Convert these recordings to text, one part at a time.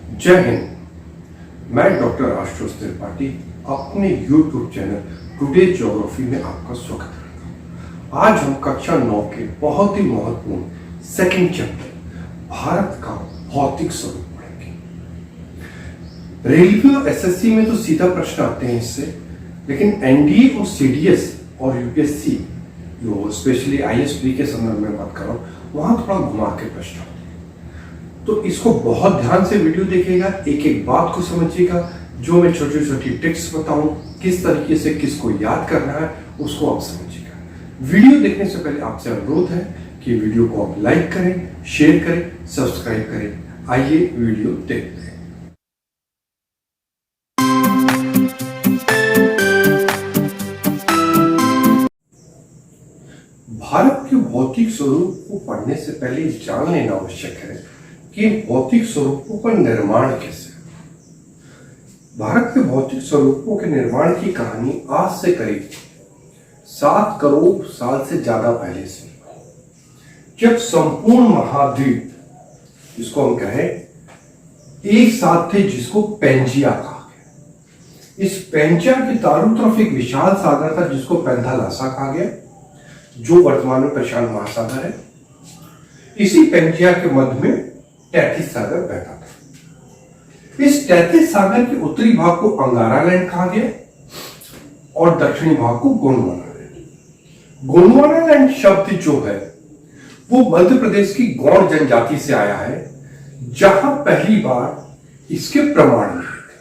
जय हिंद। मैं डॉक्टर आशुतोष त्रिपाठी अपने YouTube चैनल टुडे ज्योग्राफी में आपका स्वागत करता हूँ। आज हम कक्षा 9 के बहुत ही महत्वपूर्ण सेकंड चैप्टर भारत का भौतिक स्वरूप पढ़ेंगे। रेलवे और एसएससी में तो सीधा प्रश्न आते हैं इससे, लेकिन एनडीए और सीडीएस और यूपीएससी जो स्पेशली आईएसपी के संदर्भ में बात कर रहा हूँ, वहां थोड़ा घुमा के प्रश्न होते हैं। तो इसको बहुत ध्यान से वीडियो देखिएगा, एक एक बात को समझिएगा। जो मैं छोटी छोटी ट्रिक्स बताऊं, किस तरीके से किसको याद करना है, उसको आप समझिएगा। वीडियो देखने से पहले आपसे अनुरोध है कि वीडियो को आप लाइक करें, शेयर करें, सब्सक्राइब करें। आइए वीडियो देखते हैं। भारत के भौतिक स्वरूप को पढ़ने से पहले जान लेना आवश्यक है कि भौतिक स्वरूपों का निर्माण कैसे। भारत के भौतिक स्वरूपों के निर्माण की कहानी आज से करीब 7 करोड़ साल से ज्यादा पहले से, जब संपूर्ण महाद्वीप, जिसको हम कहें, एक साथ थे, जिसको पेंजिया कहा गया। इस पेंजिया के चारों तरफ एक विशाल सागर था जिसको पेंथालासा कहा गया, जो वर्तमान में प्रशांत महासागर है। इसी पेंजिया के मध्य में तैतीस सागर बहता था। इस तैतीस सागर के उत्तरी भाग को अंगारा लैंड कहा गया और दक्षिणी भाग को गोंडवाना लैंड। गोंडवाना लैंड शब्द जो है वो मध्य प्रदेश की गौड़ जनजाति से आया है, जहां पहली बार इसके प्रमाण मिले थे।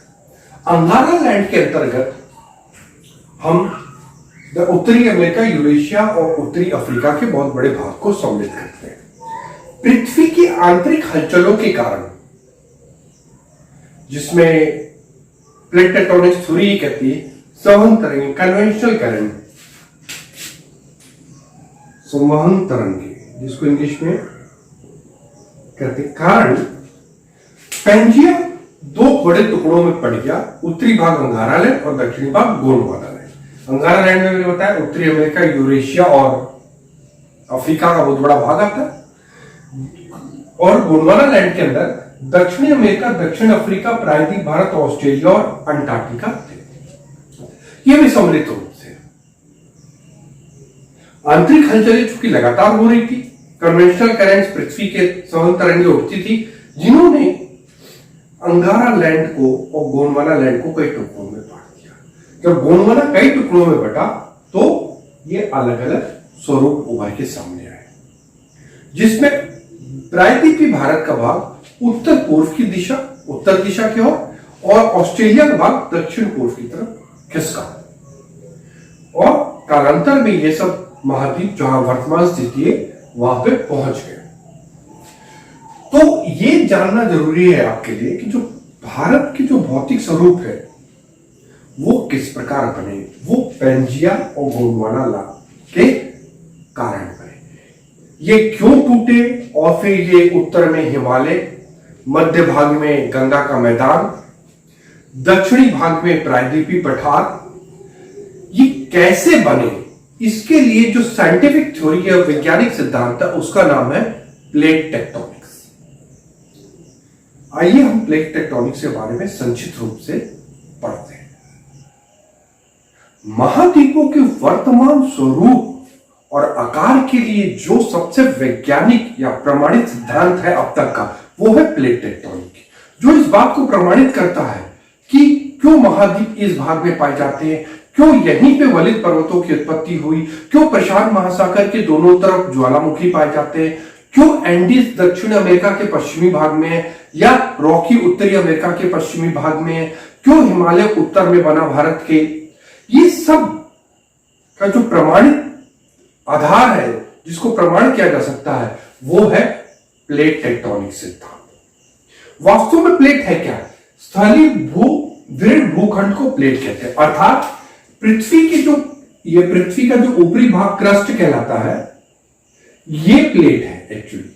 अंगारा लैंड के अंतर्गत हम उत्तरी अमेरिका, यूरेशिया और उत्तरी अफ्रीका के बहुत बड़े भाग को सम्मिलित करते हैं। पृथ्वी की आंतरिक हलचलों के कारण, जिसमें प्लेट टेक्टोनिक्स थ्योरी कहती है, संवहन तरंग, कन्वेंशनल करंट, संवहन तरंग, जिसको इंग्लिश में कहते हैं, कारण पेंजिया 2 बड़े टुकड़ों में पड़ गया। उत्तरी भाग अंगारा लैंड और दक्षिणी भाग गोंडवाना लैंड। अंगारा लैंड में मैंने बताया उत्तरी अमेरिका, यूरेशिया और अफ्रीका का बहुत बड़ा भाग आता है, और गोंडवाना लैंड के अंदर दक्षिणी अमेरिका, दक्षिण अफ्रीका, प्रायद्वीप भारत, ऑस्ट्रेलिया और अंटार्कटिका थे। ये भी सम्मिलित रूप से। आंतरिक हलचलें चूंकि लगातार हो रही थी, कन्वेंशनल करंट्स, पृथ्वी के संवहन तरंगें उठती थी, जिन्होंने अंगारा लैंड को और गोंडवाना लैंड को कई टुकड़ों में बांट दिया। जब गोंडवाना कई टुकड़ों में बटा तो ये अलग अलग स्वरूप उभर के सामने आए, जिसमें प्रायद्वीपीय भारत का भाग उत्तर पूर्व की दिशा, उत्तर दिशा की ओर, और ऑस्ट्रेलिया का भाग दक्षिण पूर्व की तरफ खिसका। और कालांतर में ये सब महाद्वीप जहां वर्तमान स्थिति है वहां पे पहुंच गए। तो ये जानना जरूरी है आपके लिए कि जो भारत के जो भौतिक स्वरूप है वो किस प्रकार बने। वो पेंजिया और गोंडवाना के कारण बने। ये क्यों टूटे, और फिर ये उत्तर में हिमालय, मध्य भाग में गंगा का मैदान, दक्षिणी भाग में प्रायद्वीपीय पठार, ये कैसे बने, इसके लिए जो साइंटिफिक थ्योरी है, वैज्ञानिक सिद्धांत है, उसका नाम है प्लेट टेक्टोनिक्स। आइए हम प्लेट टेक्टोनिक्स के बारे में संक्षिप्त रूप से पढ़ते हैं। महाद्वीपों के वर्तमान स्वरूप और आकार के लिए जो सबसे वैज्ञानिक या प्रमाणित सिद्धांत है अब तक का, वो है प्लेट टेक्टोनिक, जो इस बात को प्रमाणित करता है कि क्यों महाद्वीप इस भाग में पाए जाते हैं, क्यों यहीं पे वलित पर्वतों की उत्पत्ति हुई, क्यों प्रशांत महासागर के दोनों तरफ ज्वालामुखी पाए जाते हैं, क्यों एंडीज दक्षिण अमेरिका के पश्चिमी भाग में है, या रॉकी उत्तरी अमेरिका के पश्चिमी भाग में है, क्यों हिमालय उत्तर में बना भारत के। ये सब का जो प्रमाणित आधार है, जिसको प्रमाण किया जा सकता है, वो है प्लेट टेक्टोनिक सिद्धांत। वास्तव में प्लेट है क्या? स्थलीय दृढ़ भूखंड को प्लेट कहते हैं, अर्थात पृथ्वी की जो, ये पृथ्वी का जो ऊपरी भाग क्रस्ट कहलाता है, ये प्लेट है एक्चुअली।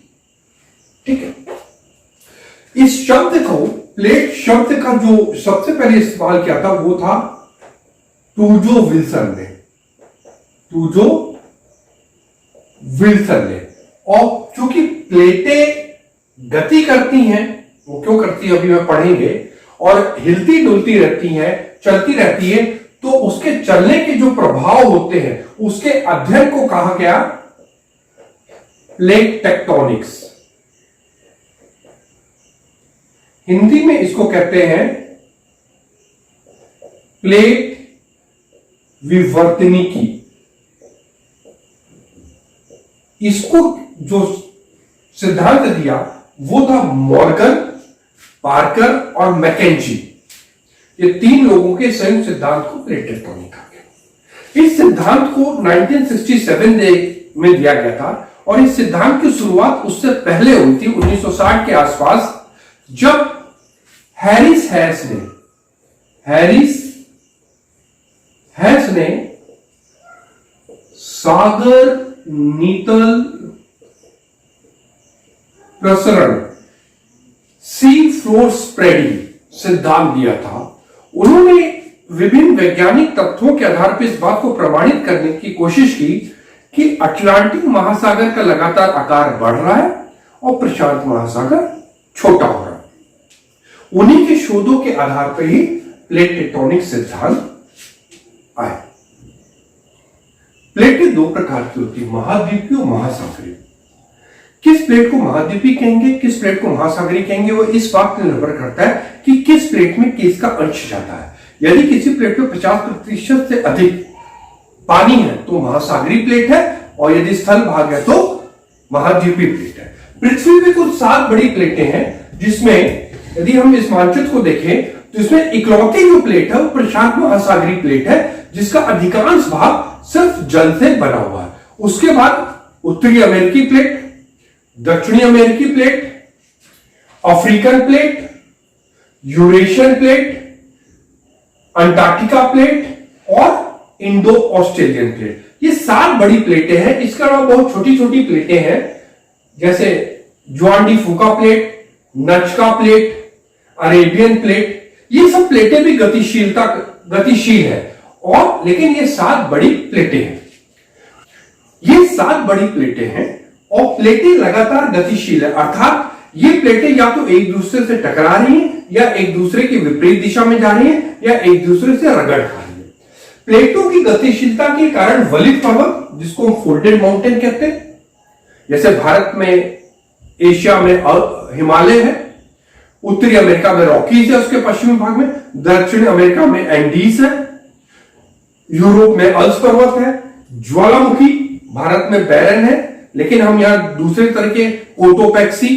ठीक है। इस शब्द को, प्लेट शब्द का जो सबसे पहले इस्तेमाल किया था वो था टूजो विल्सन ने। टूजो विल्सन ने। और चूंकि प्लेटें गति करती हैं, वो क्यों करती है अभी मैं पढ़ेंगे, और हिलती डुलती रहती है, चलती रहती है, तो उसके चलने के जो प्रभाव होते हैं उसके अध्ययन को कहा गया प्लेट टेक्टोनिक्स। हिंदी में इसको कहते हैं प्लेट विवर्तनिकी। इसको जो सिद्धांत दिया वो था मॉर्गन, पार्कर और मैकेंजी। ये तीन लोगों के संयुक्त सिद्धांत को प्लेट टेक्टोनिक कहा गया। इस सिद्धांत को 1967 में दिया गया था और इस सिद्धांत की शुरुआत उससे पहले हुई थी 1960 के आसपास, जब हैरिस हैस ने सागर नीतल प्रसरण सी फ्लोर स्प्रेडिंग सिद्धांत दिया था। उन्होंने विभिन्न वैज्ञानिक तथ्यों के आधार पर इस बात को प्रमाणित करने की कोशिश की कि अटलांटिक महासागर का लगातार आकार बढ़ रहा है और प्रशांत महासागर छोटा हो रहा है। उन्हीं के शोधों के आधार पर ही प्लेट टेक्टोनिक सिद्धांत आए। प्लेटें दो प्रकार की होती है, महाद्वीपीय और महासागरीय। किस प्लेट को महाद्वीपीय कहेंगे, किस प्लेट को महासागरीय कहेंगे, वो इस बात पर निर्भर करता है कि किस प्लेट में किसका अंश जाता है। यदि किसी प्लेट में 50% से अधिक पानी है तो महासागरीय प्लेट है, और यदि स्थल भाग है तो महाद्वीपीय प्लेट है। पृथ्वी में कुल 7 बड़ी प्लेटें हैं, जिसमें यदि हम इस मानचित्र को देखें तो इसमें इकलौती जो प्लेट है वो प्रशांत महासागरीय प्लेट है, जिसका अधिकांश भाग सिर्फ जल से बना हुआ है। उसके बाद उत्तरी अमेरिकी प्लेट, दक्षिणी अमेरिकी plate, African plate, Eurasian plate, Antarctica plate और इंडो ऑस्ट्रेलियन प्लेट। ये 7 बड़ी प्लेटें हैं। इसके अलावा बहुत छोटी छोटी प्लेटें हैं, जैसे जुआन डी फूका plate, Nazca plate, Arabian plate. ये सब प्लेटें भी गतिशील है, और लेकिन ये 7 बड़ी प्लेटें हैं। ये 7 बड़ी प्लेटें हैं और प्लेटें लगातार गतिशील है, अर्थात ये प्लेटें या तो एक दूसरे से टकरा रही हैं, या एक दूसरे की विपरीत दिशा में जा रही हैं, या एक दूसरे से रगड़ खा रही है। प्लेटों की गतिशीलता के कारण वलित पर्वत, जिसको हम फोल्डेड माउंटेन कहते हैं, जैसे भारत में, एशिया में हिमालय है, उत्तरी अमेरिका में रॉकीज है उसके पश्चिमी भाग में, दक्षिण अमेरिका में एंडीज है, यूरोप में अल्प्स पर्वत है, ज्वालामुखी भारत में बैरन है, लेकिन हम यहां दूसरे तरह के कोटोपैक्सी,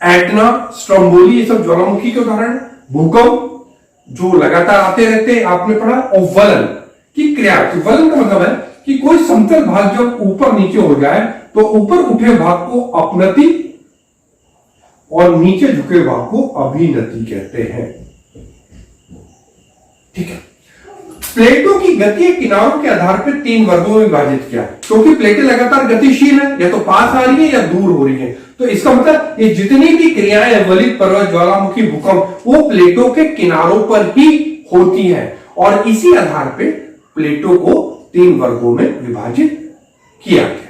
एटना, स्ट्रोम्बोली, ये सब ज्वालामुखी के उदाहरण है। भूकंप जो लगातार आते रहते हैं, आपने पढ़ा। और वलन की क्रिया, वलन का मतलब है कि कोई समतल भाग जब ऊपर नीचे हो जाए तो ऊपर उठे भाग को अपनति और नीचे झुके भाग को अभिनति कहते हैं। ठीक है। प्लेटों की गति किनारों के आधार पर 3 वर्गों में विभाजित किया, क्योंकि प्लेटें लगातार गतिशील है, या तो पास आ रही है या दूर हो रही है। तो इसका मतलब ये जितनी भी क्रियाएं, वलित पर्वत, ज्वालामुखी, भूकंप, वो प्लेटों के किनारों पर ही होती है, और इसी आधार पर प्लेटों को 3 वर्गों में विभाजित किया गया।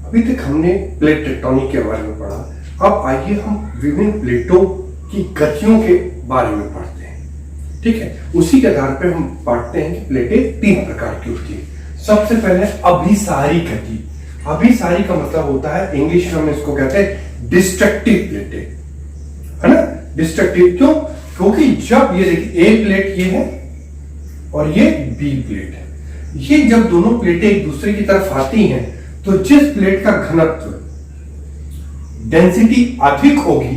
अभी तक हमने प्लेट टेक्टोनिक के बारे में पढ़ा। अब आइए हम विभिन्न प्लेटों की गतियों के बारे में पढ़ते हैं। ठीक है, उसी के आधार पर हम बांटते हैं कि प्लेटें 3 प्रकार की होती है। सबसे पहले अभिसारी गति। अभिसारी का मतलब होता है, इंग्लिश में हम इसको कहते हैं डिस्ट्रक्टिव प्लेटें, है ना। डिस्ट्रक्टिव क्यों? क्योंकि जब ये देखिए ए प्लेट ये है और ये बी प्लेट है, ये जब दोनों प्लेटें एक दूसरे की तरफ आती हैं तो जिस प्लेट का घनत्व, डेंसिटी अधिक होगी,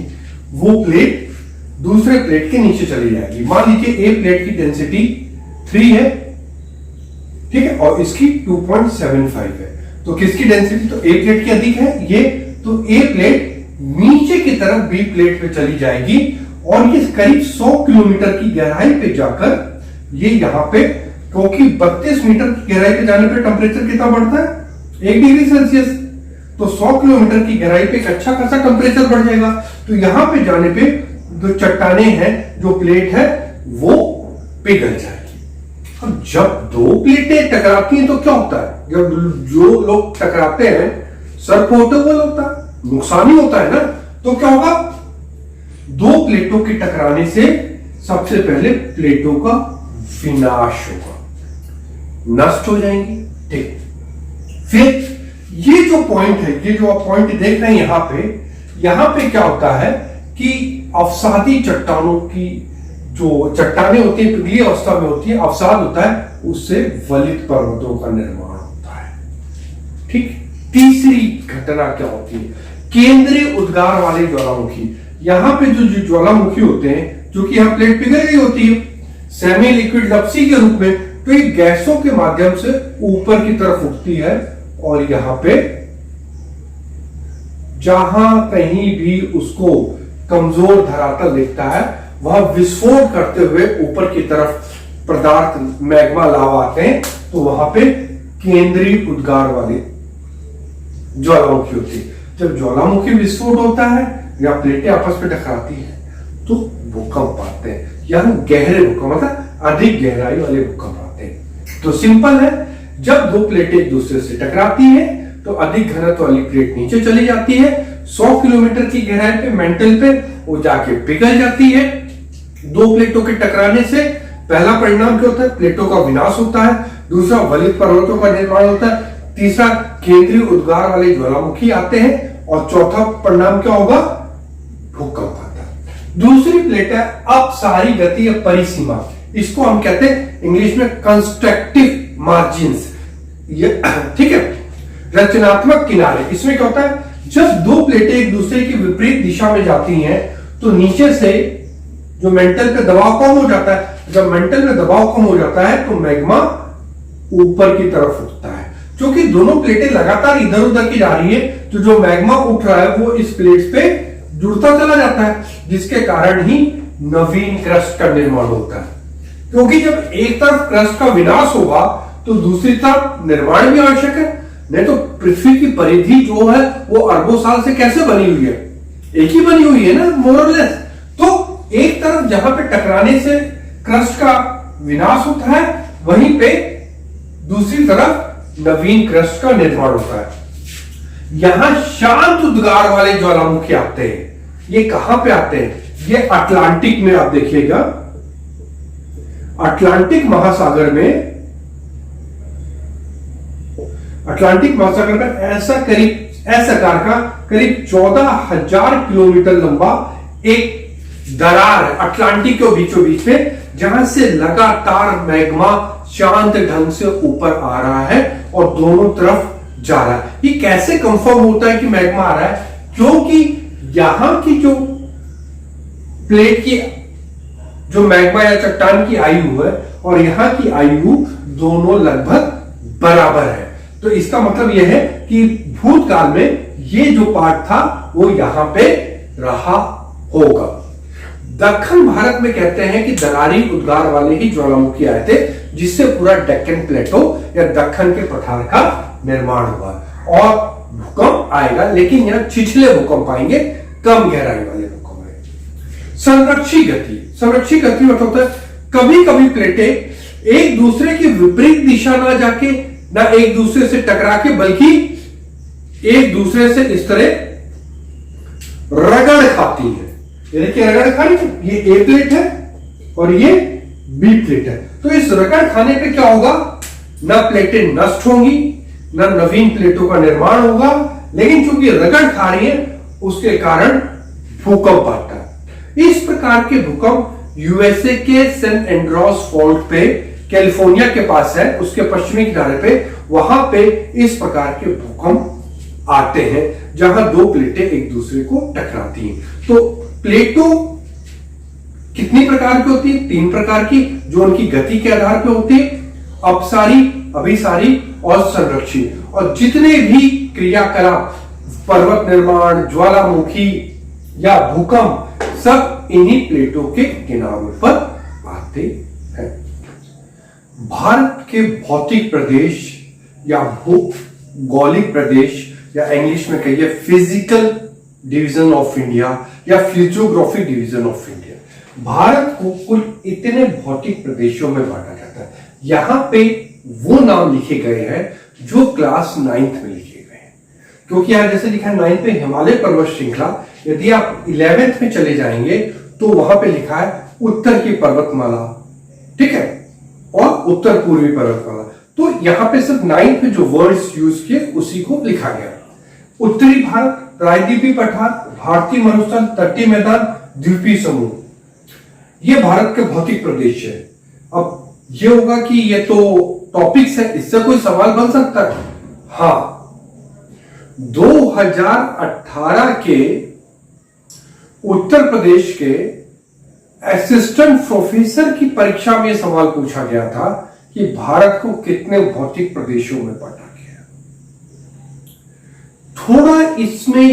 वो प्लेट दूसरे प्लेट के नीचे चली जाएगी। मान लीजिए ए प्लेट की डेंसिटी 3 है, ठीक है, और इसकी 2.75 है, तो किसकी डेंसिटी? तो ए प्लेट की अधिक है ये, तो ए प्लेट नीचे की तरफ बी प्लेट पे चली जाएगी, और ये करीब 100 किलोमीटर की गहराई पे जाकर ये यहां पे, क्योंकि 32 मीटर की गहराई पे जाने पे टेम्परेचर कितना बढ़ता है? 1 डिग्री सेल्सियस। तो 100 किलोमीटर की गहराई पे एक अच्छा खासा टेम्परेचर बढ़ जाएगा। तो यहां पे जाने पे जो चट्टाने हैं, जो प्लेट है, वो पिघल जाएगी। अब जब 2 प्लेटें टकराती हैं तो क्या होता है? जब जो लोग टकराते हैं, सर्प होता है, नुकसान ही होता है ना। तो क्या होगा, दो प्लेटों के टकराने से सबसे पहले प्लेटों का विनाश होगा, नष्ट हो जाएंगी। ठीक, फिर ये जो पॉइंट है, ये जो आप पॉइंट देख रहे हैं यहां पे क्या होता है कि अवसादी चट्टानों की जो चट्टानें होती है पिघली अवस्था में होती है, अवसाद होता है, उससे वलित पर्वतों का निर्माण होता है। ठीक, तीसरी घटना क्या होती है, केंद्रीय उद्गार वाले ज्वालामुखी। यहां पे जो ज्वालामुखी होते हैं, जो कि यहां प्लेट पिघल गई होती है सेमी लिक्विड लपसी के रूप में, तो ये गैसों के माध्यम से ऊपर की तरफ उठती है और यहां पे जहां कहीं भी उसको कमजोर धरातल दिखता है वह विस्फोट करते हुए ऊपर की तरफ पदार्थ मैग्मा लावा आते हैं, तो वहां पे केंद्रीय उद्गार वाले ज्वालामुखी होती है। जब ज्वालामुखी विस्फोट होता है या प्लेटें आपस में टकराती है तो भूकंप आते हैं, यहां गहरे भूकंप मतलब अधिक गहराई वाले भूकंप आते हैं। तो सिंपल है, जब दो प्लेटें एक दूसरे से टकराती हैं तो अधिक घनत्व वाली प्लेट नीचे चली जाती है, 100 किलोमीटर की गहराई पे मेंटल पे वो जाके पिघल जाती है। दो प्लेटों के टकराने से पहला परिणाम क्या होता है, प्लेटों का विनाश होता है, दूसरा वलित पर्वतों का निर्माण होता है, तीसरा केंद्रीय उद्गार वाले ज्वालामुखी आते हैं और चौथा परिणाम क्या होगा, भूकंप आता है। दूसरी प्लेट है अपसारी गति या परिसीमा, इसको हम कहते हैं इंग्लिश में कंस्ट्रक्टिव मार्जिन्स। ये ठीक है, रचनात्मक किनारे। इसमें क्या होता है, जब दो प्लेटें एक दूसरे की विपरीत दिशा में जाती हैं तो नीचे से जो मेंटल पे दबाव कम हो जाता है, जब मेंटल में दबाव कम हो जाता है तो मैग्मा ऊपर की तरफ उठता है। क्योंकि दोनों प्लेटें लगातार इधर उधर की जा रही है तो जो मैग्मा उठ रहा है वो इस प्लेट पे जुड़ता चला जाता है, जिसके कारण ही नवीन क्रस्ट का निर्माण होता है। क्योंकि जब एक तरफ क्रस्ट का विनाश होगा तो दूसरी तरफ निर्माण भी आवश्यक है, नहीं तो पृथ्वी की परिधि जो है वो अरबों साल से कैसे बनी हुई है, एक ही बनी हुई है ना मोर और लेस। तो एक तरफ जहां पे टकराने से क्रस्ट का विनाश होता है, वहीं पे दूसरी तरफ नवीन क्रस्ट का निर्माण होता है। यहां शांत उद्गार वाले ज्वालामुखी आते हैं। ये कहां पे आते हैं, ये अटलांटिक में, आप देखिएगा अटलांटिक महासागर में, अटलांटिक महासागर में ऐसा करीब ऐसा आकार का करीब 14,000 किलोमीटर लंबा एक दरार है अटलांटिक के बीचों बीच में, जहां से लगातार मैग्मा शांत ढंग से ऊपर आ रहा है और दोनों तरफ जा रहा है। ये कैसे कंफर्म होता है कि मैग्मा आ रहा है, क्योंकि यहां की जो प्लेट की जो मैग्मा या चट्टान की आयु है और यहां की आयु दोनों लगभग बराबर है। तो इसका मतलब यह है कि भूतकाल में ये जो पार्ट था वो यहां पे रहा होगा। दक्षिण भारत में कहते हैं कि दरारी उद्गार वाले ही ज्वालामुखी आए थे, जिससे पूरा डेक्कन प्लेटो या दक्षिण के पठार का निर्माण हुआ और भूकंप आएगा, लेकिन यहां छिछले भूकंप आएंगे, कम गहराई वाले भूकंप आएंगे। संरक्षी गति, संरक्षी गति मतलब होता है कभी कभी प्लेटें एक दूसरे की विपरीत दिशा ना जाके, ना एक दूसरे से टकरा के, बल्कि एक दूसरे से इस तरह रगड़ खाती है। ये देखिए रगड़ खानी, ये ए प्लेट है और ये बी प्लेट है। तो इस रगड़ खाने पे क्या होगा, ना प्लेटें नष्ट होंगी, ना नवीन प्लेटों का निर्माण होगा, लेकिन चूंकि रगड़ खा रही है उसके कारण भूकंप आता है। इस प्रकार के भूकंप यूएसए के सेंट एंड्रॉस फॉल्ट पे कैलिफोर्निया के पास है, उसके पश्चिमी किनारे पे, वहां पे इस प्रकार के भूकंप आते हैं जहां दो प्लेटें एक दूसरे को टकराती हैं। तो प्लेटों कितनी प्रकार की होती है, 3 प्रकार की, जो उनकी गति के आधार पे होती है, अपसारी, अभिसारी और संरक्षी। और जितने भी क्रियाकलाप, पर्वत निर्माण, ज्वालामुखी या भूकंप, सब इन्हीं प्लेटों के किनारों पर आते हैं। भारत के भौतिक प्रदेश या भौगोलिक प्रदेश या इंग्लिश में कहिए फिजिकल डिवीजन ऑफ इंडिया या physiographic division of India, Bharat को कुल इतने भौतिक प्रदेशों में बांटा जाता है। यहां पे वो नाम लिखे गए हैं जो क्लास 9th में लिखे गए हैं। क्योंकि यहाँ जैसे लिखा है 9 पे हिमालय पर्वत श्रृंखला, यदि आप 11th में चले जाएंगे तो वहां पे लिखा है उत्तर की पर्वतमाला, ठीक है, और उत्तर पूर्वी पर्वतमाला। तो यहाँ पे सिर्फ 9 पे जो वर्ड्स यूज किए उसी को लिखा गया। उत्तरी भारत, प्रायद्वीपीय पठार, भारतीय मरुस्थल, तटीय मैदान, द्वीपीय समूह, ये भारत के भौतिक प्रदेश है। अब ये होगा कि ये तो टॉपिक्स है, इससे कोई सवाल बन सकता है? हाँ, 2018 के उत्तर प्रदेश के असिस्टेंट प्रोफेसर की परीक्षा में सवाल पूछा गया था कि भारत को कितने भौतिक प्रदेशों में बांटा गया। थोड़ा इसमें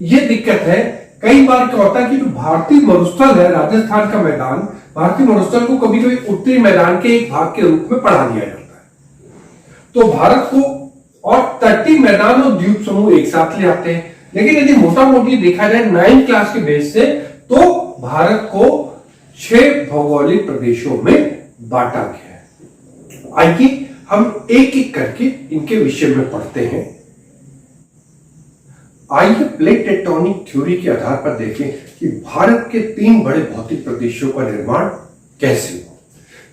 यह दिक्कत है, कई बार क्या होता है कि जो भारतीय मरुस्थल है, राजस्थान का मैदान, भारतीय मरुस्थल को कभी कभी उत्तरी मैदान के एक भाग के रूप में पढ़ा दिया जाता है। तो भारत को और तटीय मैदान और द्वीप समूह एक साथ ले आते हैं। लेकिन यदि मोटा मोटी देखा जाए 9th क्लास के बेस से, तो भारत को 6 भौगोलिक प्रदेशों में बांटा गया है। आइए हम एक एक करके इनके विषय में पढ़ते हैं। आइए प्लेट टेक्टोनिक थ्योरी के आधार पर देखें कि भारत के 3 बड़े भौतिक प्रदेशों का निर्माण कैसे हुआ।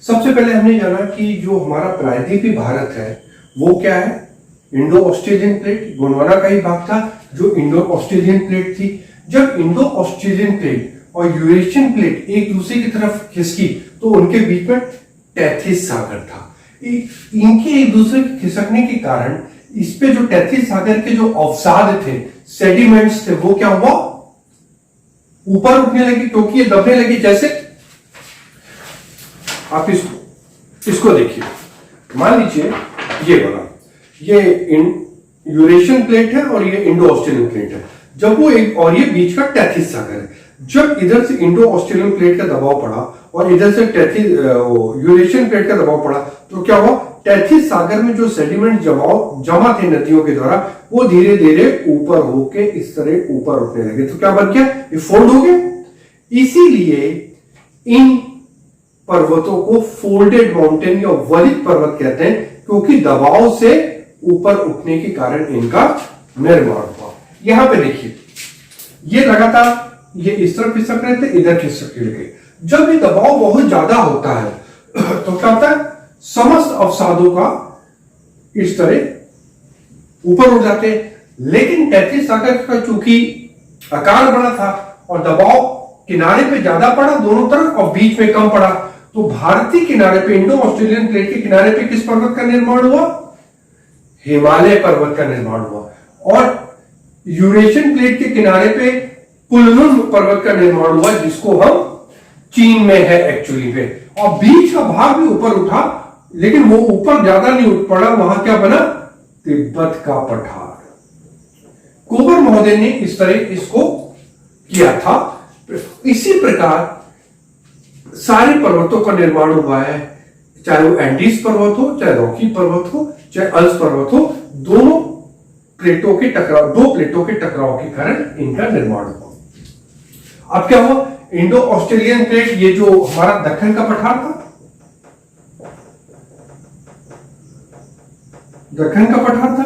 सबसे पहले हमने जाना कि जो हमारा प्रायद्वीपीय भारत है वो क्या है, इंडो ऑस्ट्रेलियन प्लेट, गोंडवाना का ही भाग था जो इंडो ऑस्ट्रेलियन प्लेट थी। जब इंडो ऑस्ट्रेलियन प्लेट और यूरेशियन प्लेट एक दूसरे की तरफ खिसकी तो उनके बीच में टेथिस सागर था। इनके एक दूसरे के खिसकने के कारण इस पे जो टेथिस सागर के जो अवसाद थे, सेडिमेंट्स थे, वो क्या हुआ, ऊपर उठने लगे, क्योंकि ये दबने लगी। जैसे आप इसको देखिए, मान लीजिए ये बना, ये यूरेशियन प्लेट है और ये इंडो ऑस्ट्रेलियन प्लेट है। जब वो एक, और ये बीच का टेथिस सागर है, जब इधर से इंडो ऑस्ट्रेलियन प्लेट का दबाव पड़ा और इधर से यूरेशियन प्लेट का दबाव पड़ा, तो क्या हुआ, टेथिस सागर में जो सेडिमेंट जमा थे नदियों के द्वारा, वो धीरे धीरे ऊपर होके इस तरह ऊपर उठने लगे। तो क्या बन गया, ये फोल्ड हो गया। इसीलिए इन पर्वतों को फोल्डेड माउंटेन या वलित पर्वत कहते हैं, क्योंकि दबाव से ऊपर उठने के कारण इनका निर्माण हुआ। यहां पे देखिए, ये लगातार ये इस तरफ खिसक रहे थे, इधर खिसकने लगे। जब ये दबाव बहुत ज्यादा होता है तो क्या होता है, समस्त अवसादों का इस तरह ऊपर उठ जाते हैं। लेकिन टेथिस सागर का चूंकि आकार बड़ा था और दबाव किनारे पे ज्यादा पड़ा दोनों तरफ और बीच में कम पड़ा, तो भारतीय किनारे पे, इंडो ऑस्ट्रेलियन प्लेट के किनारे पे किस पर्वत का निर्माण हुआ, हिमालय पर्वत का निर्माण हुआ। और यूरेशियन प्लेट के किनारे पे कुनलुन पर्वत का निर्माण हुआ, जिसको हम चीन में है एक्चुअली पे। और बीच का भाग भी ऊपर उठा, लेकिन वो ऊपर ज्यादा नहीं उठ पड़ा, वहां क्या बना, तिब्बत का पठार। कोबर महोदय ने इस तरह इसको किया था। इसी प्रकार सारे पर्वतों का निर्माण हुआ है, चाहे वो एंडीज पर्वत हो, चाहे रॉकी पर्वत हो, चाहे अल्स पर्वत हो, दोनों प्लेटों के टकराव, 2 प्लेटों के टकराव के कारण इनका निर्माण हुआ। अब क्या हुआ, इंडो ऑस्ट्रेलियन प्लेट, ये जो हमारा दक्कन का पठार था, दक्कन का पठार था,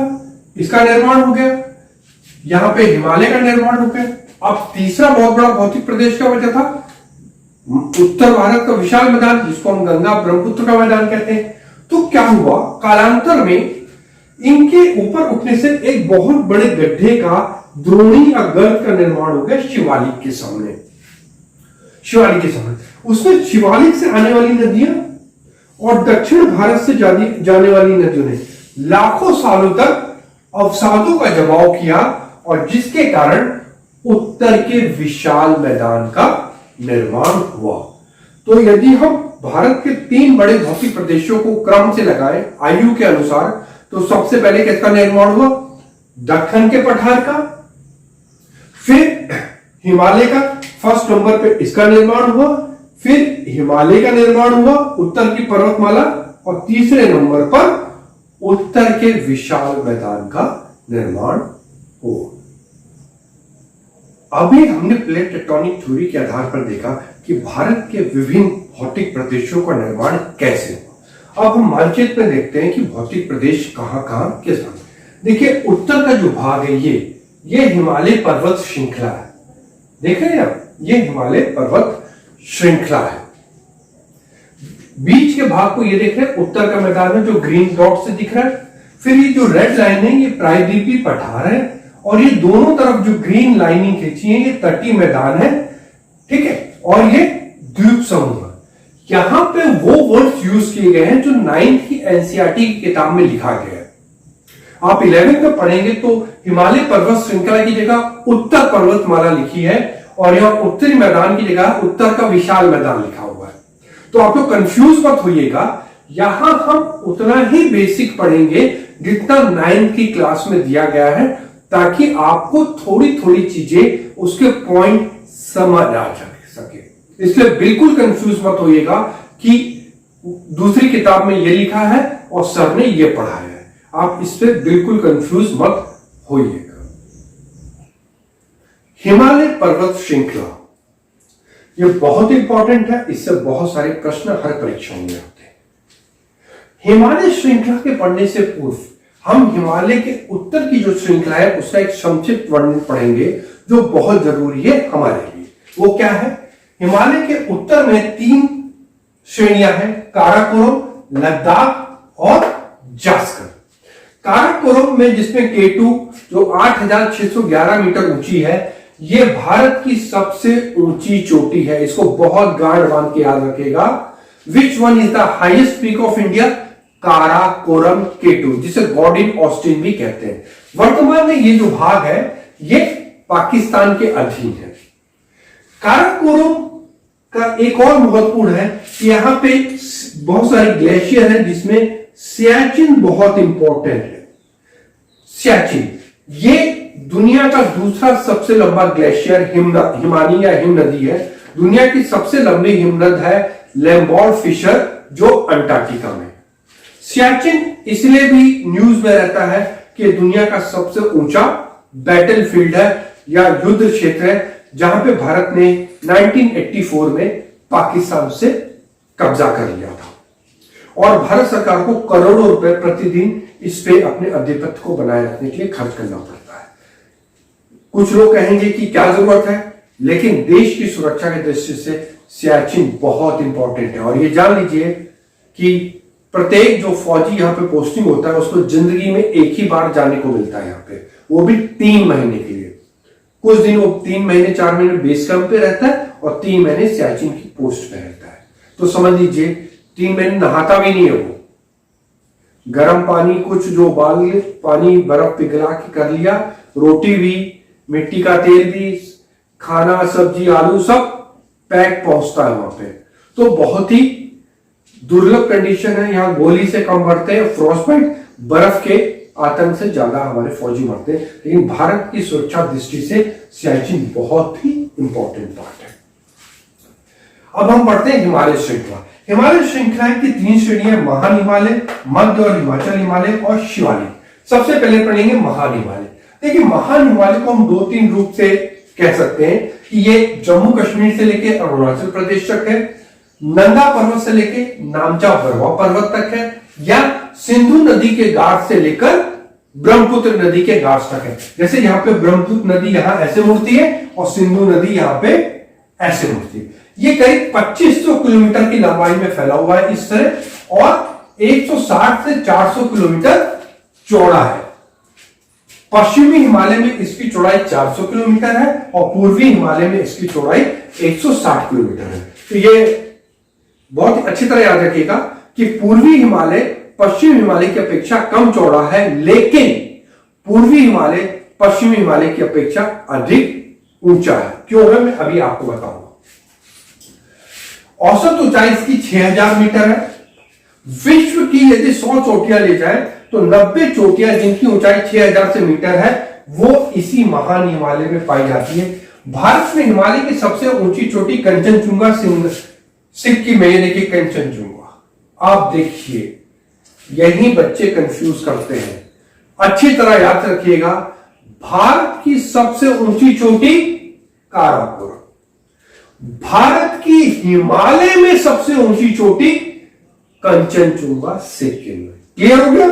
इसका निर्माण हो गया। यहां पे हिमालय का निर्माण हो गया। अब तीसरा बहुत बड़ा भौतिक प्रदेश का बचा था उत्तर भारत का विशाल मैदान, जिसको हम गंगा ब्रह्मपुत्र का मैदान कहते हैं। तो क्या हुआ, कालांतर में इनके ऊपर उठने से एक बहुत बड़े गड्ढे का, द्रोणी या गर्त का निर्माण हो गया शिवालिक के सामने। शिवालिक के सामने उसमें शिवालिक से आने वाली नदियां और दक्षिण भारत से जाने वाली नदियों ने लाखों सालों तक अवसादों का जमाव किया, और जिसके कारण उत्तर के विशाल मैदान का निर्माण हुआ। तो यदि हम भारत के 3 बड़े भौतिक प्रदेशों को क्रम से लगाएं आयु के अनुसार, तो सबसे पहले किसका निर्माण हुआ, दक्कन के पठार का, फिर हिमालय का, फर्स्ट नंबर पे इसका निर्माण हुआ, फिर हिमालय का निर्माण हुआ, उत्तर की पर्वतमाला, और तीसरे नंबर पर उत्तर के विशाल मैदान का निर्माण हुआ। अभी हमने प्लेट टेक्टोनिक थ्योरी के आधार पर देखा कि भारत के विभिन्न भौतिक प्रदेशों का निर्माण कैसे हुआ। अब हम मानचित्र में देखते हैं कि भौतिक प्रदेश कहां कहां किस। देखिए उत्तर का जो भाग है ये हिमालय पर्वत श्रृंखला है। देख रहे हैं आप, ये हिमालय पर्वत श्रृंखला है। बीच के भाग को ये देख रहे हैं, उत्तर का मैदान है जो ग्रीन डॉट से दिख रहा है। फिर ये जो रेड लाइन है ये प्रायद्वीपीय पठार है, और ये दोनों तरफ जो ग्रीन लाइनिंग खींची है ये तटीय मैदान है, ठीक है। और ये द्वीप समूह है। यहां पे वो वर्ड्स यूज किए गए हैं जो 9th की एनसीईआरटी की किताब में लिखा गया है। आप 11th में पढ़ेंगे तो हिमालय पर्वत श्रृंखला की जगह उत्तर पर्वतमाला लिखी है, और यहां उत्तरी मैदान की जगह उत्तर का विशाल मैदान लिखा हुआ है। तो आप लोग कंफ्यूज मत होइएगा, यहां हम उतना ही बेसिक पढ़ेंगे जितना 9th की क्लास में दिया गया है, ताकि आपको थोड़ी थोड़ी चीजें उसके पॉइंट समझ आ सके। इसलिए बिल्कुल कंफ्यूज मत होइएगा कि दूसरी किताब में ये लिखा है और सर ने ये पढ़ाया है। आप इससे बिल्कुल कंफ्यूज मत होइएगा। हिमालय पर्वत श्रृंखला ये बहुत इंपॉर्टेंट है, इससे बहुत सारे प्रश्न हर परीक्षाओं में आते हैं। हिमालय श्रृंखला के पढ़ने से पूर्व हम हिमालय के उत्तर की जो श्रृंखला है उसका एक संक्षिप्त वर्णन पढ़ेंगे जो बहुत जरूरी है हमारे लिए। वो क्या है? हिमालय के उत्तर में 3 श्रेणियां हैं, काराकोरम, लद्दाख और जास्कर। काराकोरम में जिसमें K2 जो 8,611 मीटर ऊंची है, ये भारत की सबसे ऊंची चोटी है। इसको बहुत गांड बांध के याद रखेगा। Which one is the highest peak of India? Karakoram K2, जिसे गॉड इन ऑस्टिन भी कहते हैं। वर्तमान में ये जो भाग है ये पाकिस्तान के अधीन है। काराकोरम का एक और महत्वपूर्ण है कि यहां पे बहुत सारे ग्लेशियर हैं, जिसमें सियाचिन बहुत इंपॉर्टेंट है। सियाचिन ये दुनिया का दूसरा सबसे लंबा ग्लेशियर हिमानी या हिम नदी है। दुनिया की सबसे लंबी हिमनद है लैम्बोर्ड फिशर जो अंटार्कटिका में। सियाचिन इसलिए भी न्यूज में रहता है कि दुनिया का सबसे ऊंचा बैटलफील्ड है या युद्ध क्षेत्र है, जहां पे भारत ने 1984 में पाकिस्तान से कब्जा कर लिया था, और भारत सरकार को करोड़ों रुपए प्रतिदिन इस पे अपने आधिपत्य को बनाए रखने के लिए खर्च करना पड़ता है। कुछ लोग कहेंगे कि क्या जरूरत है, लेकिन देश की सुरक्षा की दृष्टि से सियाचिन बहुत इंपॉर्टेंट है। और ये जान लीजिए कि प्रत्येक जो फौजी यहाँ पे पोस्टिंग होता है उसको जिंदगी में एक ही बार जाने को मिलता है यहाँ पे, वो भी 3 महीने के लिए। कुछ दिन वो 3 महीने 4 महीने बेस कैंप पे रहता है और 3 महीने सियाचिन की पोस्ट पे रहता है। तो समझ लीजिए 3 महीने नहाता भी नहीं है वो। गर्म पानी कुछ जो उबाल पानी बर्फ पिघला के कर लिया, रोटी भी, मिट्टी का तेल भी, खाना सब्जी आलू सब पैक पहुंचता है वहां पे। तो बहुत ही दुर्लभ कंडीशन है। यहाँ गोली से कम मरते हैं, फ्रॉस्टबाइट बर्फ के आतंक से ज्यादा हमारे फौजी मरते हैं। लेकिन भारत की सुरक्षा दृष्टि से सियाचिन बहुत ही इंपॉर्टेंट पार्ट है। अब हम पढ़ते हैं हिमालय श्रृंखला। हिमालय श्रृंखला की 3 श्रेणियां, महान हिमालय, मध्य और हिमाचल हिमालय और शिवालिक। सबसे पहले पढ़ेंगे महान हिमालय। देखिए महान हिमालय को हम 2-3 रूप से कह सकते हैं कि ये जम्मू कश्मीर से लेके अरुणाचल प्रदेश तक है, नंदा पर्वत से लेके नामचा बरवा पर्वत तक है, या सिंधु नदी के घाट से लेकर ब्रह्मपुत्र नदी के घाट तक है। जैसे यहाँ पे ब्रह्मपुत्र नदी यहां ऐसे मुड़ती है और सिंधु नदी यहाँ पे ऐसे मुड़ती है। ये करीब 2500 किलोमीटर की लंबाई में फैला हुआ है इस तरह, और 160 से 400 किलोमीटर चौड़ा है। पश्चिमी हिमालय में इसकी चौड़ाई 400 किलोमीटर है और पूर्वी हिमालय में इसकी चौड़ाई 160 किलोमीटर है। तो ये बहुत अच्छी तरह याद रखिएगा कि पूर्वी हिमालय पश्चिमी हिमालय की अपेक्षा कम चौड़ा है, लेकिन पूर्वी हिमालय पश्चिमी हिमालय की अपेक्षा अधिक ऊंचा है। क्यों है मैं अभी आपको बताऊंगा। औसत ऊंचाई इसकी 6000 मीटर है। विश्व की यदि 100 चोटियां ले जाए तो 90 चोटियां जिनकी ऊंचाई 6000 से मीटर है वो इसी महान हिमालय में पाई जाती है। भारत में हिमालय की सबसे ऊंची चोटी कंचनजुंगा सिक्किम में, यानी कि कंचनजुंगा। आप देखिए यही बच्चे कंफ्यूज करते हैं। अच्छी तरह याद रखिएगा, भारत की सबसे ऊंची चोटी काराकोरम, भारत की हिमालय में सबसे ऊंची चोटी कंचनजुंगा सिक्किम में। क्लियर हो गया?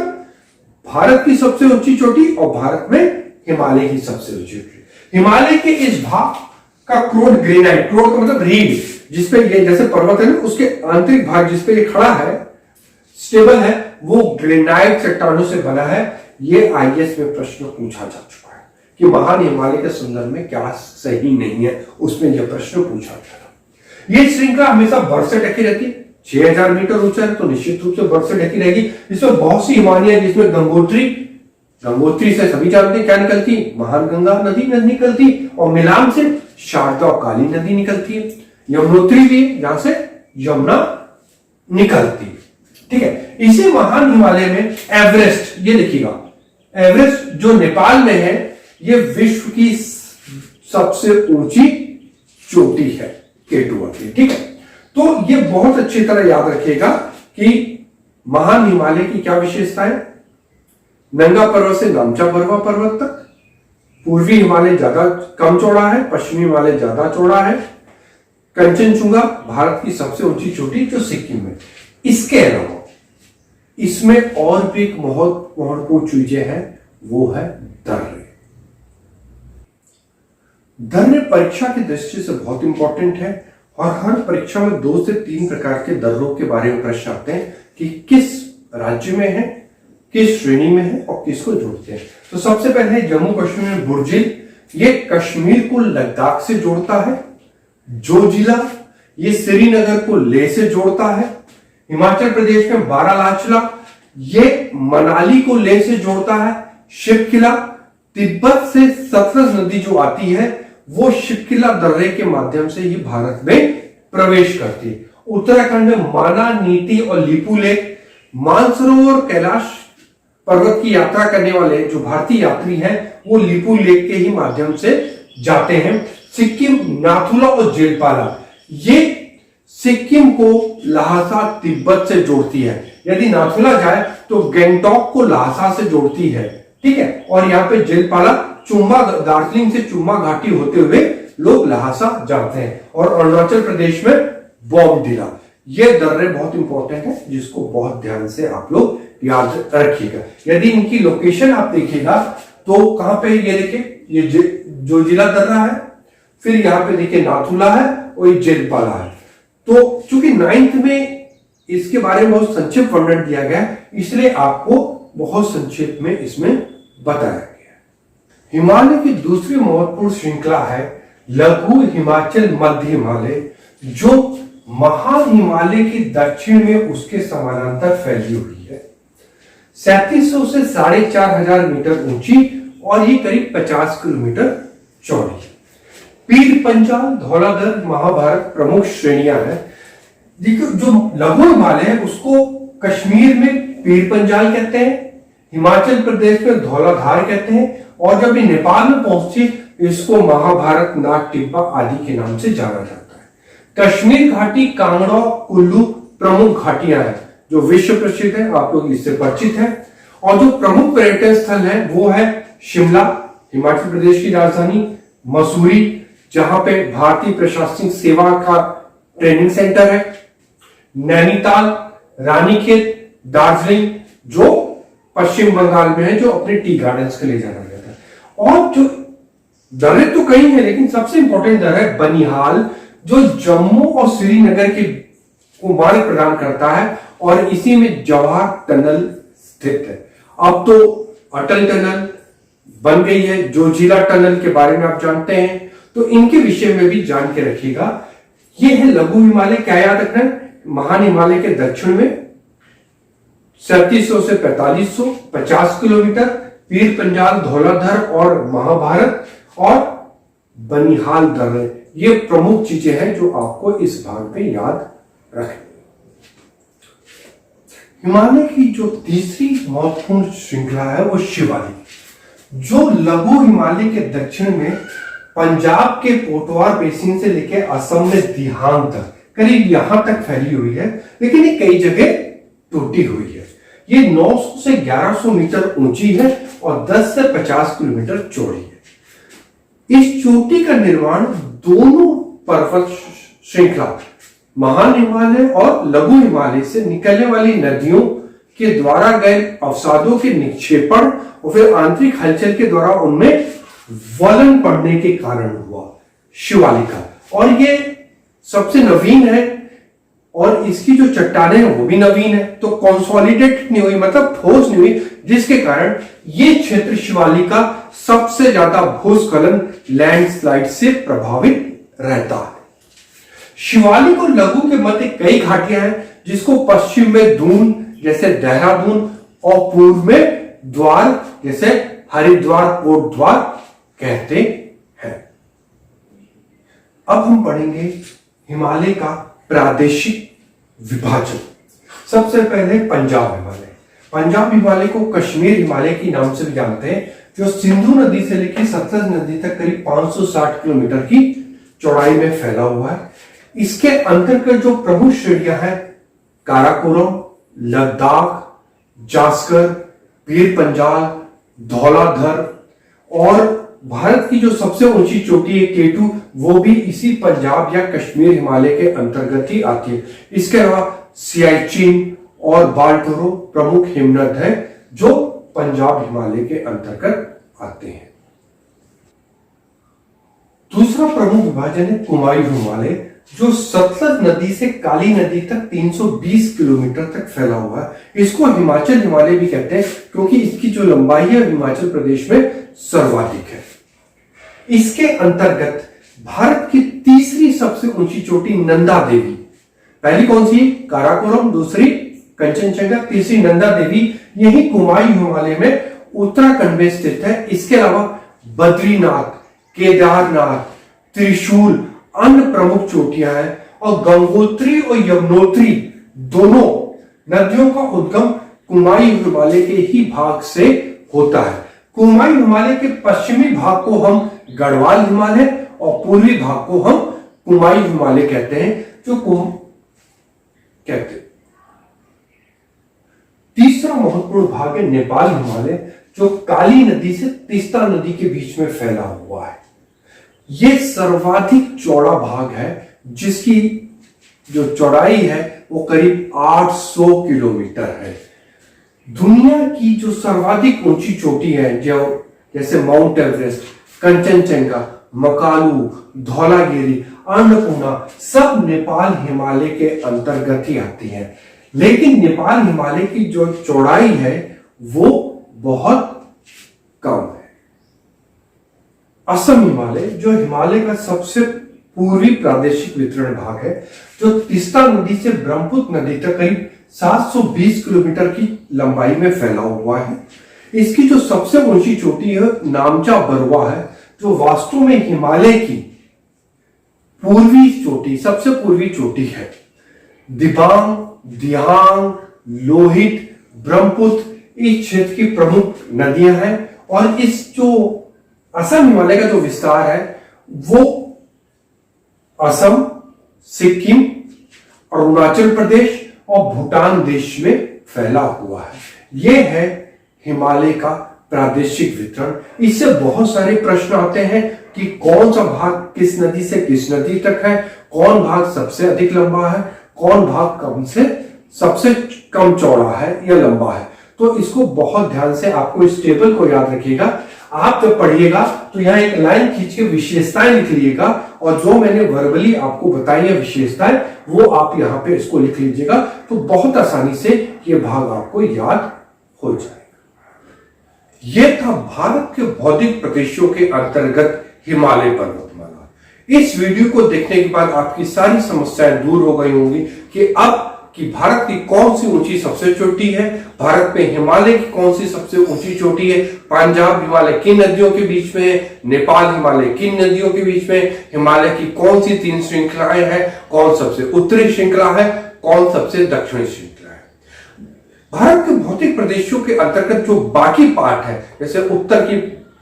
भारत की सबसे ऊंची चोटी और भारत में हिमालय की सबसे ऊंची चोटी। हिमालय के इस भाग का क्रोड ग्रेनाइट, क्रोड का मतलब रीढ़, जिसपे ये जैसे पर्वत है ना, उसके आंतरिक भाग जिसपे ये खड़ा है, स्टेबल है, वो ग्रेनाइट चट्टानों से बना है। ये आईएएस में प्रश्न पूछा जा चुका है कि महान हिमालय के संदर्भ में क्या सही नहीं है, उसमें यह प्रश्न पूछा गया। ये श्रृंखला हमेशा बर्फ से ढकी रहती है। 6000 मीटर ऊंचा है तो निश्चित रूप से बर्फ से ढकी रहेगी। इसमें बहुत सी हिमालय, जिसमें गंगोत्री से सभी जानते हैं क्या निकलती, महान गंगा नदी निकलती, और मिलान से शारदा और काली नदी निकलती है। यमुनोत्री भी यहां से यमुना निकलती है। ठीक है, इसी महान हिमालय में एवरेस्ट, ये देखिएगा, एवरेस्ट जो नेपाल में है, ये विश्व की सबसे ऊंची चोटी है, K2 ठीक है। तो ये बहुत अच्छी तरह याद रखिएगा कि महान हिमालय की क्या विशेषता है। नंगा पर्वत से नामचा बरवा पर्वत तक, पूर्वी हिमालय ज्यादा कम चौड़ा है, पश्चिमी हिमालय ज्यादा चौड़ा है। कंचनजुंगा भारत की सबसे ऊंची चोटी जो सिक्किम में। इसके अलावा इसमें और भी एक बहुत महत्वपूर्ण चीजें हैं, वो है दर्रे। दर्रे परीक्षा की दृष्टि से बहुत इंपॉर्टेंट है और हर परीक्षा में 2 से 3 प्रकार के दर्रों के बारे में प्रश्न आते हैं कि किस राज्य में है, किस श्रेणी में है और किसको जोड़ते हैं। तो सबसे पहले है जम्मू कश्मीर में बुर्जिल, ये कश्मीर को लद्दाख से जोड़ता है। जोजिला, ये श्रीनगर को लेह से जोड़ता है। हिमाचल प्रदेश में बारालाचला, ये मनाली को लेह से जोड़ता है। शिवकिला, तिब्बत से सतलज नदी जो आती है वो शिवकिला दर्रे के माध्यम से ही भारत में प्रवेश करती है। उत्तराखंड में माना, नीति और लिपू लेक, मानसरोवर, कैलाश पर्वत की यात्रा करने वाले जो भारतीय यात्री हैं वो लिपू लेक के ही माध्यम से जाते हैं। सिक्किम, नाथुला और जेलपाला, ये सिक्किम को लहासा तिब्बत से जोड़ती है। यदि नाथुला जाए तो गैंगटॉक को लहासा से जोड़ती है, ठीक है। और यहाँ पे जेलपाला चुम्बा, दार्जिलिंग से चुम्बा घाटी होते हुए लोग लहासा जाते हैं। और अरुणाचल प्रदेश में बॉमडिला। ये दर्रे बहुत इंपॉर्टेंट है, जिसको बहुत ध्यान से आप लोग याद रखिएगा। यदि इनकी लोकेशन आप देखिएगा तो कहां पे, ये देखिए, ये जो जिला दर्रा है, फिर यहाँ पे देखिए नाथुला है और ये जेलपाला है। तो चूंकि 9th में इसके बारे में बहुत संक्षिप्त वर्णन दिया गया है, इसलिए आपको बहुत संक्षेप में इसमें बताया गया। हिमालय की दूसरी महत्वपूर्ण श्रृंखला है लघु हिमाचल मध्य हिमालय, जो महान हिमालय के दक्षिण में उसके समानांतर फैली हुई है। 3700 से 4500 मीटर ऊंची और ये करीब 50 किलोमीटर चौड़ी है। पीर पंजाल, धौलाधर, महाभारत प्रमुख श्रेणियां हैं। देखिए, जो लघु हिमालय है उसको कश्मीर में पीर पंजाल कहते हैं, हिमाचल प्रदेश में धौलाधार कहते हैं, और जब ये नेपाल में पहुंची इसको महाभारत, नाग टिब्बा आदि के नाम से जाना जाता है। कश्मीर घाटी, कांगड़ा, कुल्लू प्रमुख घाटियां हैं जो विश्व प्रसिद्ध है, आप लोग इससे परिचित हैं। और जो प्रमुख पर्यटन स्थल है वो है शिमला, हिमाचल प्रदेश की राजधानी, मसूरी, जहां पे भारतीय प्रशासनिक सेवा का ट्रेनिंग सेंटर है, नैनीताल, रानीखेत, दार्जिलिंग जो पश्चिम बंगाल में है, जो अपने टी गार्डन्स के लिए जाना जाता है। और जो दर्रे तो कई है, लेकिन सबसे इंपॉर्टेंट दर्रा है बनिहाल, जो जम्मू और श्रीनगर के को मार्ग प्रदान करता है, और इसी में जवाहर टनल स्थित है। अब तो अटल टनल बन गई है, जोजिला टनल के बारे में आप जानते हैं, तो इनके विषय में भी जान के रखिएगा। ये है लघु हिमालय, क्या याद रखना है, महान हिमालय के दक्षिण में 3700 से 4500, 50 किलोमीटर, पीर पंजाल, धौलाधर और महाभारत और बनिहाल दर्रे, ये प्रमुख चीजें हैं जो आपको इस भाग में याद रखें। हिमालय की जो तीसरी महत्वपूर्ण श्रृंखला है वो शिवालिक, जो लघु हिमालय के दक्षिण में पंजाब के पोटवार बेसिन से लेकर असम में दिहांग तक करीब यहां तक फैली हुई है, लेकिन ये कई जगह टूटी हुई है। ये 900 से 1100 मीटर ऊंची है और 10 से 50 किलोमीटर चौड़ी है। इस चोटी का निर्माण दोनों पर्वत श्रृंखला, महान हिमालय और लघु हिमालय से निकलने वाली नदियों के द्वारा गए अवसादों के निक्षेपण और फिर आंतरिक हलचल के द्वारा उनमें वलन पड़ने के कारण हुआ शिवालिका। और ये सबसे नवीन है और इसकी जो चट्टानें हैं वो भी नवीन है, तो कंसोलिडेट नहीं हुई, मतलब ठोस नहीं हुई, जिसके कारण ये क्षेत्र शिवालिका सबसे ज्यादा भूस्खलन लैंडस्लाइड से प्रभावित रहता है। शिवालिक और लघु के मध्य कई घाटियां हैं, जिसको पश्चिम में दून जैसे देहरादून और पूर्व में द्वार जैसे हरिद्वार कोट द्वार कहते हैं। अब हम पढ़ेंगे हिमालय का प्रादेशिक विभाजन। सबसे पहले पंजाब हिमालय। पंजाब हिमालय को कश्मीर हिमालय के नाम से भी जानते हैं, जो सिंधु नदी से लेकर सतलज नदी तक करीब 560 किलोमीटर की चौड़ाई में फैला हुआ है। इसके अंतर्गत जो प्रमुख श्रेणियां हैं काराकोरम, लद्दाख, जास्कर, पीर पंजाल, धौलाधर और भारत की जो सबसे ऊंची चोटी है केटू, वो भी इसी पंजाब या कश्मीर हिमालय के अंतर्गत ही आती है। इसके अलावा सियाचिन और बाल्टोरो प्रमुख हिमनद हैं जो पंजाब हिमालय के अंतर्गत आते हैं। दूसरा प्रमुख विभाजन है कुमायूं हिमालय, जो सतलज नदी से काली नदी तक 320 किलोमीटर तक फैला हुआ है। इसको हिमाचल हिमालय भी कहते हैं क्योंकि इसकी जो लंबाई है हिमाचल प्रदेश में सर्वाधिक है। इसके अंतर्गत भारत की तीसरी सबसे ऊंची चोटी नंदा देवी, पहली कौन सी? काराकोरम, दूसरी कंचनजंगा, तीसरी नंदा देवी, यही कुमायूं हिमालय में उत्तराखंड में स्थित है। इसके अलावा बद्रीनाथ, केदारनाथ, त्रिशूल अन्य प्रमुख चोटियां हैं और गंगोत्री और यमुनोत्री दोनों नदियों का उद्गम कुमायूं हिमालय के ही भाग से होता है। कुमायूं हिमालय के पश्चिमी भाग को हम गढ़वाल हिमालय और पूर्वी भाग को हम कुमायूं हिमालय कहते हैं, जो कहते हैं। तीसरा महत्वपूर्ण भाग है नेपाल हिमालय, जो काली नदी से तीस्ता नदी के बीच में फैला हुआ है। यह सर्वाधिक चौड़ा भाग है, जिसकी जो चौड़ाई है वो करीब 800 किलोमीटर है। दुनिया की जो सर्वाधिक ऊंची चोटी है, जो जैसे माउंट एवरेस्ट, कंचनजंगा, मकालू, धौलागिरी, अन्नपूर्णा, सब नेपाल हिमालय के अंतर्गत ही आती है। लेकिन नेपाल हिमालय की जो चौड़ाई है वो बहुत कम है। असम हिमालय, जो हिमालय का सबसे पूर्वी प्रादेशिक वितरण भाग है, जो तीस्ता नदी से ब्रह्मपुत्र नदी तक करीब 720 किलोमीटर की लंबाई में फैला हुआ है। इसकी जो सबसे ऊंची चोटी है नामचा बरुआ है, जो वास्तव में हिमालय की पूर्वी चोटी, सबसे पूर्वी चोटी है। दिबांग, दिहांग, लोहित, ब्रह्मपुत्र इस क्षेत्र की प्रमुख नदियां हैं और इस जो असम हिमालय का जो विस्तार है वो असम, सिक्किम, अरुणाचल प्रदेश और भूटान देश में फैला हुआ है। यह है हिमालय का प्रादेशिक वितरण। इससे बहुत सारे प्रश्न आते हैं कि कौन सा भाग किस नदी से किस नदी तक है, कौन भाग सबसे अधिक लंबा है, कौन भाग कम से सबसे कम चौड़ा है या लंबा है। तो इसको बहुत ध्यान से आपको इस टेबल को याद रखिएगा। आप जब पढ़िएगा तो यहाँ एक लाइन खींच के विशेषताएं लिख लीजिएगा और जो मैंने वर्बली आपको बताई है विशेषताएं वो आप यहाँ पे इसको लिख लीजिएगा, तो बहुत आसानी से ये भाग आपको याद हो जाएगा। यह था भारत के भौतिक प्रदेशों के अंतर्गत हिमालय पर्वतमाला। इस वीडियो को देखने के बाद आपकी सारी समस्याएं दूर हो गई होंगी कि अब कि भारत की कौन सी ऊंची सबसे चोटी है, भारत में हिमालय की कौन सी सबसे ऊंची चोटी है, पंजाब हिमालय किन नदियों के बीच में है, नेपाल हिमालय किन नदियों के बीच में, हिमालय की कौन सी 3 श्रृंखलाएं हैं, कौन सबसे उत्तरी श्रृंखला है, कौन सबसे दक्षिणी श्रृंखला है। भारत के भौतिक प्रदेशों के अंतर्गत जो बाकी पार्ट है, जैसे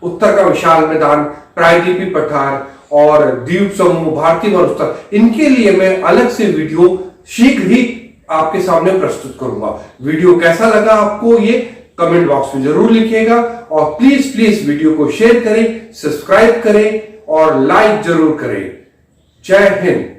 उत्तर का विशाल मैदान, प्रायद्वीपीय पठार और द्वीप समूह, भारतीय मरुस्थल, इनके लिए मैं अलग से वीडियो शीघ्र ही आपके सामने प्रस्तुत करूंगा। वीडियो कैसा लगा आपको ये कमेंट बॉक्स में जरूर लिखिएगा और प्लीज वीडियो को शेयर करें, सब्सक्राइब करें और लाइक जरूर करें। जय हिंद।